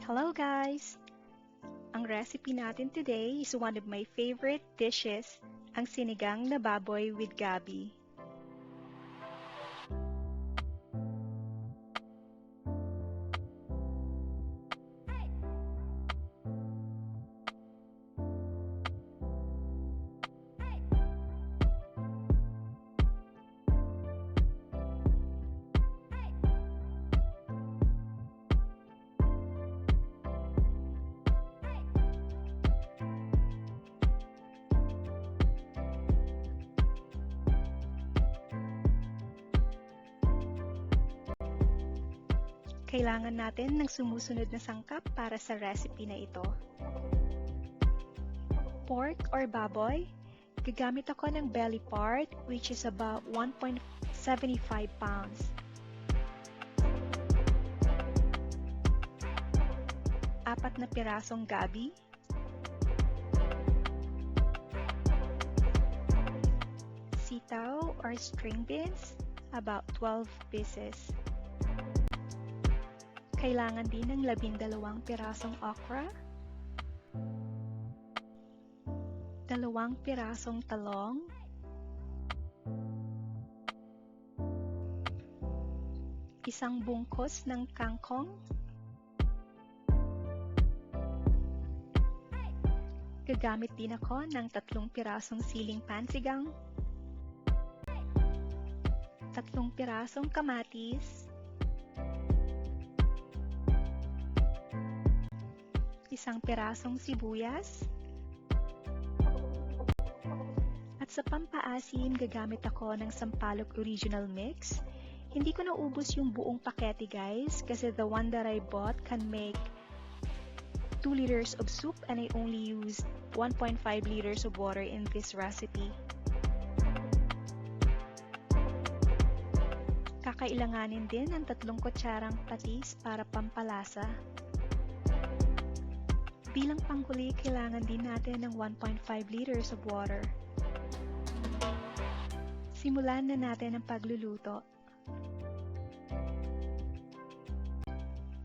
Hello guys! Ang recipe natin today is one of my favorite dishes, ang sinigang na baboy with Gabi. Kailangan natin ng sumusunod na sangkap para sa recipe na ito. Pork or baboy, gagamit ako ng belly part which is about 1.75 pounds. Apat na pirasong gabi. Sitaw or string beans, about 12 pieces. Kailangan din ng 12 pirasong okra, 2 pirasong talong, 1 bungkos ng kangkong, gagamit din ako ng 3 pirasong siling pansigang, 3 pirasong kamatis, 1 pirasong sibuyas, at sa pampaasim gagamit ako ng Sampalok original mix. Hindi ko naubos yung buong pakete guys kasi the one that I bought can make 2 liters of soup and I only used 1.5 liters of water in this recipe. Kakailanganin din ng 3 kutsarang patis para pampalasa. Bilang panghuli, kailangan din natin ng 1.5 liters of water. Simulan na natin ang pagluluto.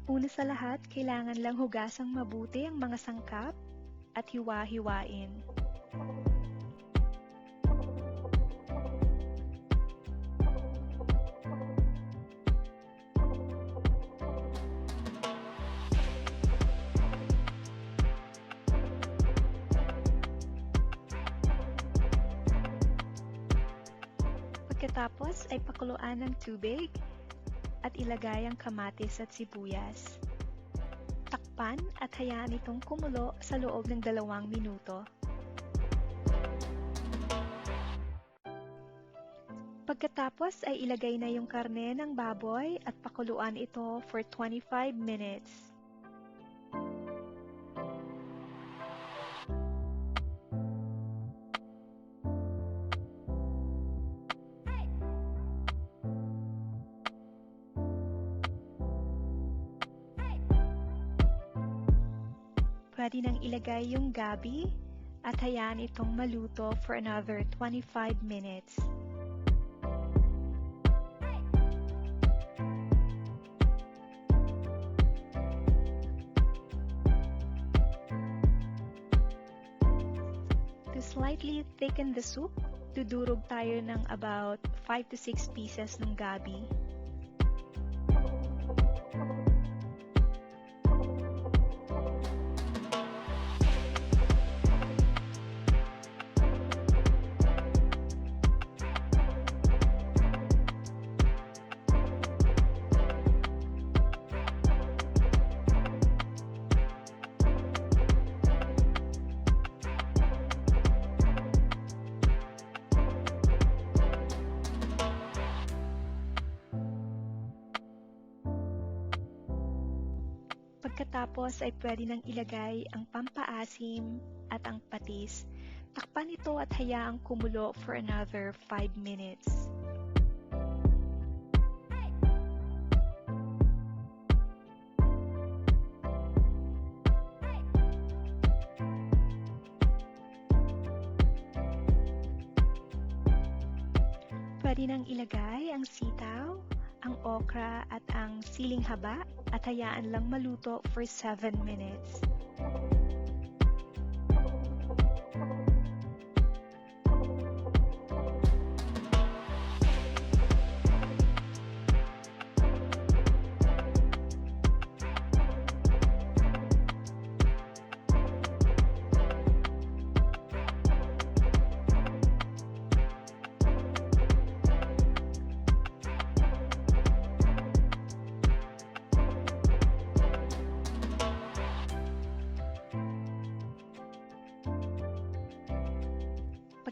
Una sa lahat, kailangan lang hugasang mabuti ang mga sangkap at hiwa-hiwain. Pagkatapos ay pakuluan ng tubig at ilagay ang kamatis at sibuyas. Takpan at hayaan itong kumulo sa loob ng 2 minuto. Pagkatapos ay ilagay na yung karne ng baboy at pakuluan ito for 25 minutes. Pwede nang ilagay yung gabi at hayaan itong maluto for another 25 minutes. To slightly thicken the soup, dudurog tayo ng about 5 to 6 pieces ng gabi. Pagkatapos ay pwede nang ilagay ang pampaasim at ang patis. Takpan ito at hayaang kumulo for another 5 minutes. Pwede nang ilagay ang sitaw, ang okra at ang siling haba at hayaan lang maluto for 7 minutes.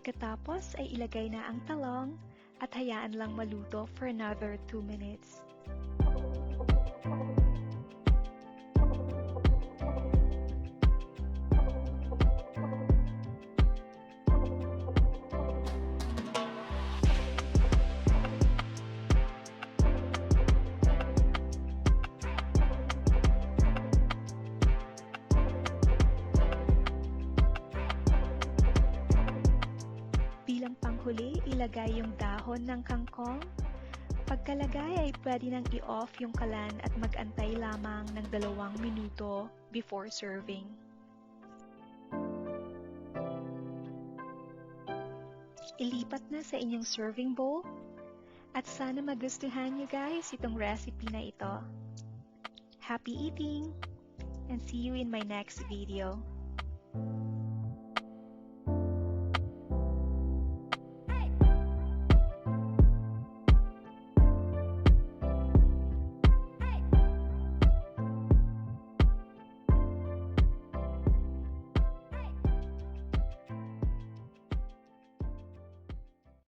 Pagkatapos ay ilagay na ang talong at hayaan lang maluto for another 2 minutes. Bilang panghuli, ilagay yung dahon ng kangkong. Pagkalagay ay pwede nang i-off yung kalan at mag-antay lamang ng 2 minuto before serving. Ilipat na sa inyong serving bowl at sana magustuhan nyo guys itong recipe na ito. Happy eating and see you in my next video.